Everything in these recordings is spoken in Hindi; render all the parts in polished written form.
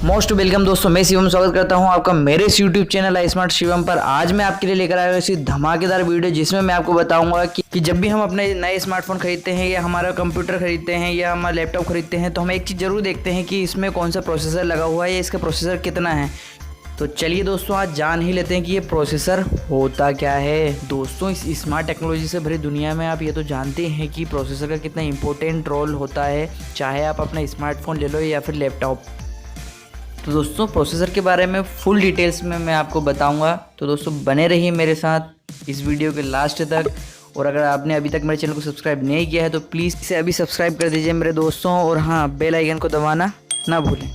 मोस्ट वेलकम दोस्तों, मैं शिवम स्वागत करता हूं आपका मेरे इस यूट्यूब चैनल आई स्मार्ट शिवम पर। आज मैं आपके लिए लेकर आया हूं ऐसी धमाकेदार वीडियो जिसमें मैं आपको बताऊंगा कि जब भी हम अपने नए स्मार्टफोन खरीदते हैं या हमारा कंप्यूटर खरीदते हैं या हमारा लैपटॉप खरीदते हैं तो हम एक चीज़ जरूर देखते हैं कि इसमें कौन सा प्रोसेसर लगा हुआ है या इसका प्रोसेसर कितना है। तो चलिए दोस्तों, आज जान ही लेते हैं कि ये प्रोसेसर होता क्या है। दोस्तों, इस स्मार्ट टेक्नोलॉजी से भरी दुनिया में आप ये तो जानते हैं कि प्रोसेसर का कितना इंपॉर्टेंट रोल होता है, चाहे आप अपना स्मार्टफोन ले लो या फिर लैपटॉप। तो दोस्तों, प्रोसेसर के बारे में फुल डिटेल्स में मैं आपको बताऊंगा। तो दोस्तों, बने रहिए मेरे साथ इस वीडियो के लास्ट तक। और अगर आपने अभी तक मेरे चैनल को सब्सक्राइब नहीं किया है तो प्लीज़ इसे अभी सब्सक्राइब कर दीजिए मेरे दोस्तों। और हाँ, बेल आइकन को दबाना ना भूलें।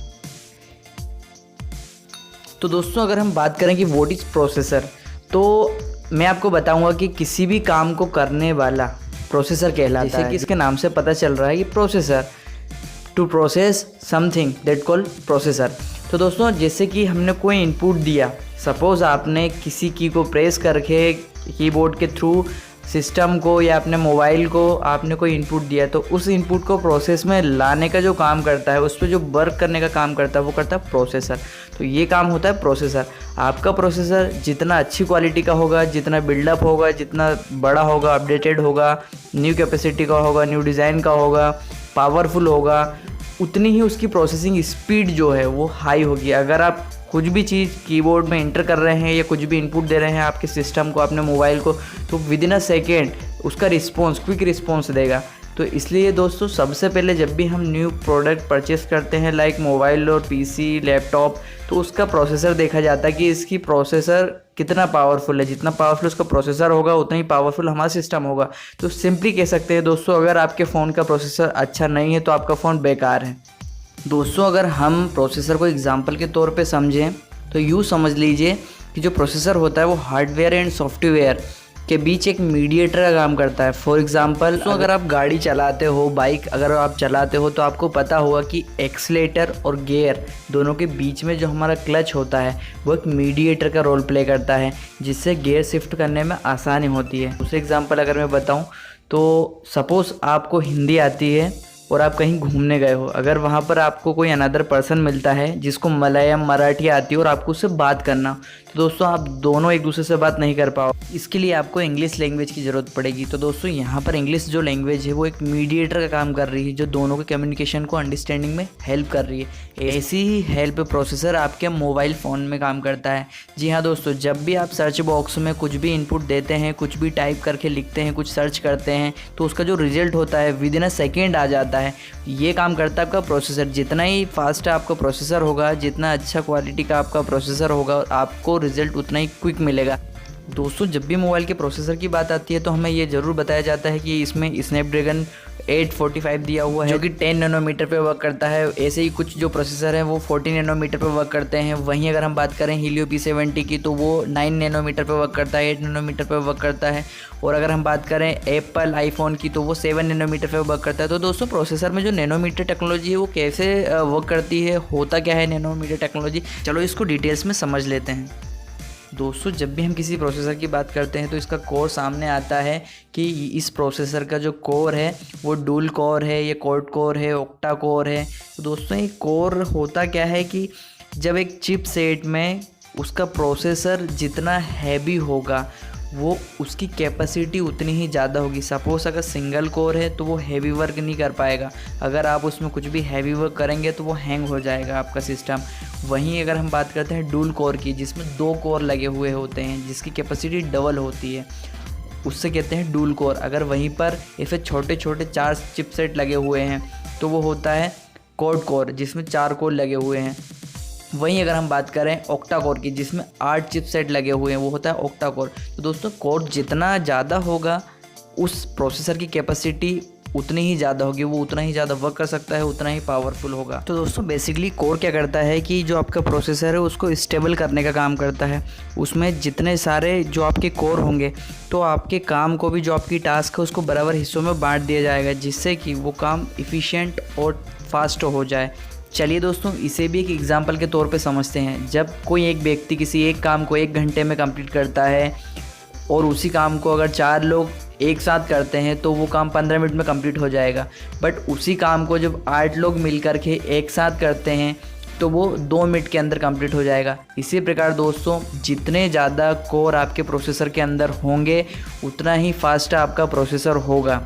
तो दोस्तों, अगर हम बात करें कि व्हाट इज़ प्रोसेसर, तो मैं आपको बताऊंगा कि किसी भी काम को करने वाला प्रोसेसर कहलाता है। जैसे कि इसके नाम से पता चल रहा है कि processor, to process something that called processor. तो दोस्तों, जैसे कि हमने कोई इनपुट दिया, सपोज़ आपने किसी की को प्रेस करके कीबोर्ड के थ्रू सिस्टम को या अपने मोबाइल को आपने कोई इनपुट दिया, तो उस इनपुट को प्रोसेस में लाने का जो काम करता है, उस पर जो वर्क करने का काम करता है वो करता है प्रोसेसर। तो ये काम होता है प्रोसेसर। आपका प्रोसेसर जितना अच्छी क्वालिटी का होगा, जितना बिल्डअप होगा, जितना बड़ा होगा, अपडेटेड होगा, न्यू कैपेसिटी का होगा, न्यू डिज़ाइन का होगा, पावरफुल होगा, उतनी ही उसकी प्रोसेसिंग स्पीड जो है वो हाई होगी। अगर आप कुछ भी चीज़ कीबोर्ड में इंटर कर रहे हैं या कुछ भी इनपुट दे रहे हैं आपके सिस्टम को, अपने मोबाइल को, तो विद इन अ सेकेंड उसका रिस्पॉन्स, क्विक रिस्पॉन्स देगा। तो इसलिए दोस्तों, सबसे पहले जब भी हम न्यू प्रोडक्ट परचेस करते हैं लाइक मोबाइल और पीसी, लैपटॉप, तो उसका प्रोसेसर देखा जाता है कि इसकी प्रोसेसर कितना पावरफुल है। जितना पावरफुल उसका प्रोसेसर होगा उतना ही पावरफुल हमारा सिस्टम होगा। तो सिंपली कह सकते हैं दोस्तों, अगर आपके फ़ोन का प्रोसेसर अच्छा नहीं है तो आपका फ़ोन बेकार है। दोस्तों, अगर हम प्रोसेसर को एग्जांपल के तौर पे समझें तो यूँ समझ लीजिए कि जो प्रोसेसर होता है वो हार्डवेयर एंड सॉफ्टवेयर के बीच एक मीडिएटर का काम करता है। फॉर एग्जांपल, तो अगर आप गाड़ी चलाते हो, बाइक अगर आप चलाते हो, तो आपको पता होगा कि एक्सीलेटर और गियर दोनों के बीच में जो हमारा क्लच होता है वो एक मीडिएटर का रोल प्ले करता है, जिससे गियर शिफ्ट करने में आसानी होती है। दूसरे एग्जांपल अगर मैं बताऊं तो सपोज़ आपको हिंदी आती है और आप कहीं घूमने गए हो, अगर वहाँ पर आपको कोई अनदर पर्सन मिलता है जिसको मलयालम, मराठी आती है और आपको उससे बात करना, तो दोस्तों आप दोनों एक दूसरे से बात नहीं कर पाओ। इसके लिए आपको इंग्लिश लैंग्वेज की ज़रूरत पड़ेगी। तो दोस्तों, यहाँ पर इंग्लिश जो लैंग्वेज है वो एक मीडिएटर का काम कर रही है, जो दोनों के कम्युनिकेशन को अंडरस्टैंडिंग में हेल्प कर रही है। ऐसी ही हेल्प प्रोसेसर आपके मोबाइल फ़ोन में काम करता है। जी हाँ दोस्तों, जब भी आप सर्च बॉक्स में कुछ भी इनपुट देते हैं, कुछ भी टाइप करके लिखते हैं, कुछ सर्च करते हैं, तो उसका जो रिजल्ट होता है विद इन अ सेकेंड आ जाता है। ये काम करता है आपका प्रोसेसर। जितना ही फास्ट आपका प्रोसेसर होगा, जितना अच्छा क्वालिटी का आपका प्रोसेसर होगा, आपको रिजल्ट उतना ही क्विक मिलेगा। दोस्तों, जब भी मोबाइल के प्रोसेसर की बात आती है तो हमें ये ज़रूर बताया जाता है कि इसमें स्नैपड्रैगन 845 दिया हुआ है, जो कि 10 नैनोमीटर पे वर्क करता है। ऐसे ही कुछ जो प्रोसेसर हैं वो 14 नैनोमीटर पे वर्क करते हैं। वहीं अगर हम बात करें हीलियो P70 की, तो वो 9 नैनोमीटर पे वर्क करता है, 8 नैनोमीटर पे वर्क करता है। और अगर हम बात करें एप्पल आईफोन की, तो वो 7 नैनोमीटर पे वर्क करता है। तो दोस्तों, प्रोसेसर में जो नैनोमीटर टेक्नोलॉजी है वो कैसे वर्क करती है, होता क्या है नैनोमीटर टेक्नोलॉजी, चलो इसको डिटेल्स में समझ लेते हैं। दोस्तों, जब भी हम किसी प्रोसेसर की बात करते हैं तो इसका कोर सामने आता है कि इस प्रोसेसर का जो कोर है वो डुअल कोर है, ये क्वाड कोर है, ऑक्टा कोर है। तो दोस्तों, ये कोर होता क्या है कि जब एक चिप सेट में उसका प्रोसेसर जितना हैवी होगा वो उसकी कैपेसिटी उतनी ही ज़्यादा होगी। सपोज़ अगर सिंगल कोर है तो वो हैवी वर्क नहीं कर पाएगा। अगर आप उसमें कुछ भी हैवी वर्क करेंगे तो वो हैंग हो जाएगा आपका सिस्टम। वहीं अगर हम बात करते हैं डुअल कोर की, जिसमें 2 कोर लगे हुए होते हैं, जिसकी कैपेसिटी डबल होती है, उससे कहते हैं डुअल कोर। अगर वहीं पर ऐसे छोटे छोटे 4 चिपसेट लगे हुए हैं तो वो होता है क्वाड कोर, जिसमें 4 कोर लगे हुए हैं। वहीं अगर हम बात करें ऑक्टा कोर की, जिसमें 8 चिपसेट लगे हुए हैं, वो होता है ऑक्टा कोर। तो दोस्तों, कोर जितना ज़्यादा होगा उस प्रोसेसर की कैपेसिटी उतनी ही ज़्यादा होगी, वो उतना ही ज़्यादा वर्क कर सकता है, उतना ही पावरफुल होगा। तो दोस्तों, बेसिकली कोर क्या करता है कि जो आपका प्रोसेसर है उसको स्टेबल करने का काम करता है। उसमें जितने सारे जो आपके कोर होंगे तो आपके काम को भी, जो आपकी टास्क है उसको बराबर हिस्सों में बांट दिया जाएगा, जिससे कि वो काम इफ़िशिएंट और फास्ट हो जाए। चलिए दोस्तों, इसे भी एक एग्जांपल के तौर पे समझते हैं। जब कोई एक व्यक्ति किसी एक काम को 1 घंटे में कंप्लीट करता है और उसी काम को अगर 4 लोग एक साथ करते हैं तो वो काम 15 मिनट में कंप्लीट हो जाएगा। बट उसी काम को जब 8 लोग मिल कर के एक साथ करते हैं तो वो 2 मिनट के अंदर कंप्लीट हो जाएगा। इसी प्रकार दोस्तों जितने ज़्यादा कोर आपके प्रोसेसर के अंदर होंगे उतना ही फास्ट आपका प्रोसेसर होगा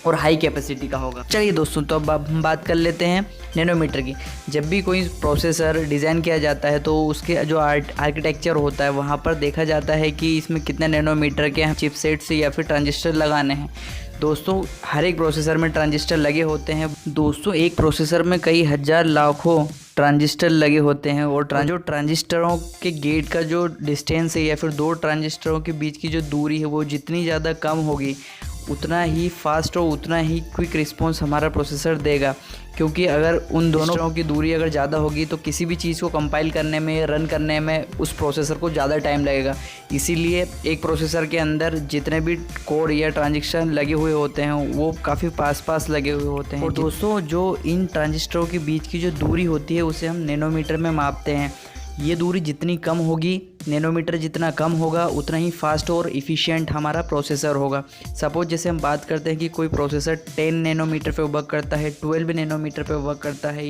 और हाई कैपेसिटी का होगा। चलिए दोस्तों, तो अब हम बात कर लेते हैं नैनोमीटर की। जब भी कोई प्रोसेसर डिज़ाइन किया जाता है तो उसके जो आर्किटेक्चर होता है वहाँ पर देखा जाता है कि इसमें कितने नैनोमीटर के चिपसेट्स या फिर ट्रांजिस्टर लगाने हैं। दोस्तों हर एक प्रोसेसर में ट्रांजिस्टर लगे होते हैं। दोस्तों एक प्रोसेसर में कई हज़ार लाखों ट्रांजिस्टर लगे होते हैं और जो ट्रांजिस्टरों के गेट का जो डिस्टेंस है या फिर 2 ट्रांजिस्टरों के बीच की जो दूरी है वो जितनी ज़्यादा कम होगी उतना ही फास्ट और उतना ही क्विक रिस्पॉन्स हमारा प्रोसेसर देगा। क्योंकि अगर उन दोनों की दूरी अगर ज़्यादा होगी तो किसी भी चीज़ को कंपाइल करने में, रन करने में उस प्रोसेसर को ज़्यादा टाइम लगेगा। इसीलिए एक प्रोसेसर के अंदर जितने भी कोड या ट्रांजिस्टर लगे हुए होते हैं वो काफ़ी पास लगे हुए होते हैं। और दोस्तों जो इन ट्रांजिस्टरों के बीच की जो दूरी होती है उसे हम नैनोमीटर में मापते हैं। ये दूरी जितनी कम होगी, नैनोमीटर जितना कम होगा उतना ही फास्ट और इफ़िशियंट हमारा प्रोसेसर होगा। सपोज जैसे हम बात करते हैं कि कोई प्रोसेसर 10 नैनोमीटर पे वर्क करता है, 12 नैनोमीटर पे वर्क करता है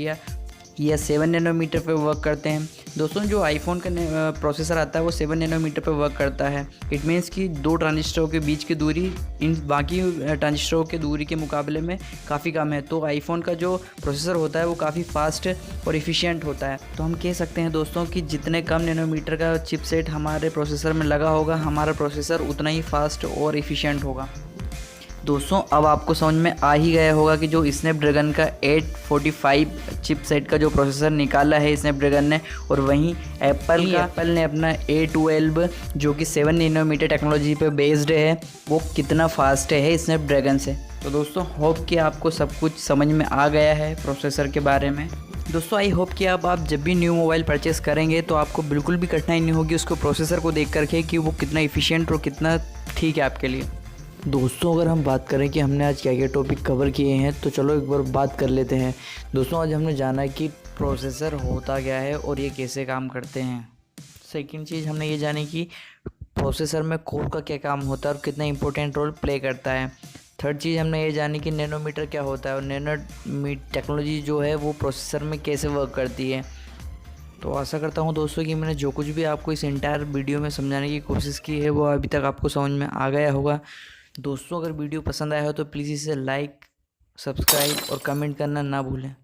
या 7 नैनोमीटर पे वर्क करते हैं। दोस्तों जो आईफोन का प्रोसेसर आता है वो 7 नैनोमीटर पे वर्क करता है। इट मीन्स कि 2 ट्रांजिस्टरों के बीच की दूरी इन बाकी ट्रांजिस्टरों के दूरी के मुकाबले में काफ़ी कम है। तो आईफोन का जो प्रोसेसर होता है वो काफ़ी फास्ट और इफ़िशियंट होता है। तो हम कह सकते हैं दोस्तों कि जितने कम नैनोमीटर का चिपसेट हमारे प्रोसेसर में लगा होगा हमारा प्रोसेसर उतना ही फास्ट और इफ़िशियंट होगा। दोस्तों अब आपको समझ में आ ही गया होगा कि जो स्नैपड्रैगन का 845 चिपसेट का जो प्रोसेसर निकाला है स्नैपड्रैगन ने, और वहीं एप्पल ने अपना A12 जो कि 7 नैनोमीटर टेक्नोलॉजी पे बेस्ड है वो कितना फास्ट है स्नैपड्रैगन से। तो दोस्तों होप कि आपको सब कुछ समझ में आ गया है प्रोसेसर के बारे में। दोस्तों आई होप कि आप जब भी न्यू मोबाइल परचेस करेंगे तो आपको बिल्कुल भी कठिनाई नहीं होगी उसको प्रोसेसर को देख करके कि वो कितना इफ़िशियंट और कितना ठीक है आपके लिए। दोस्तों अगर हम बात करें कि हमने आज क्या क्या टॉपिक कवर किए हैं तो चलो एक बार बात कर लेते हैं। दोस्तों आज हमने जाना कि प्रोसेसर होता क्या है और ये कैसे काम करते हैं। सेकंड चीज़ हमने ये जानी कि प्रोसेसर में कोर का क्या काम होता है और कितना इंपॉर्टेंट रोल प्ले करता है। थर्ड चीज़ हमने ये जानी कि नैनोमीटर क्या होता है और नैनोमीटर टेक्नोलॉजी जो है वो प्रोसेसर में कैसे वर्क करती है। तो आशा करता हूँ दोस्तों कि मैंने जो कुछ भी आपको इस एंटायर वीडियो में समझाने की कोशिश की है वो अभी तक आपको समझ में आ गया होगा। दोस्तों अगर वीडियो पसंद आया हो तो प्लीज़ इसे लाइक, सब्सक्राइब और कमेंट करना ना भूलें।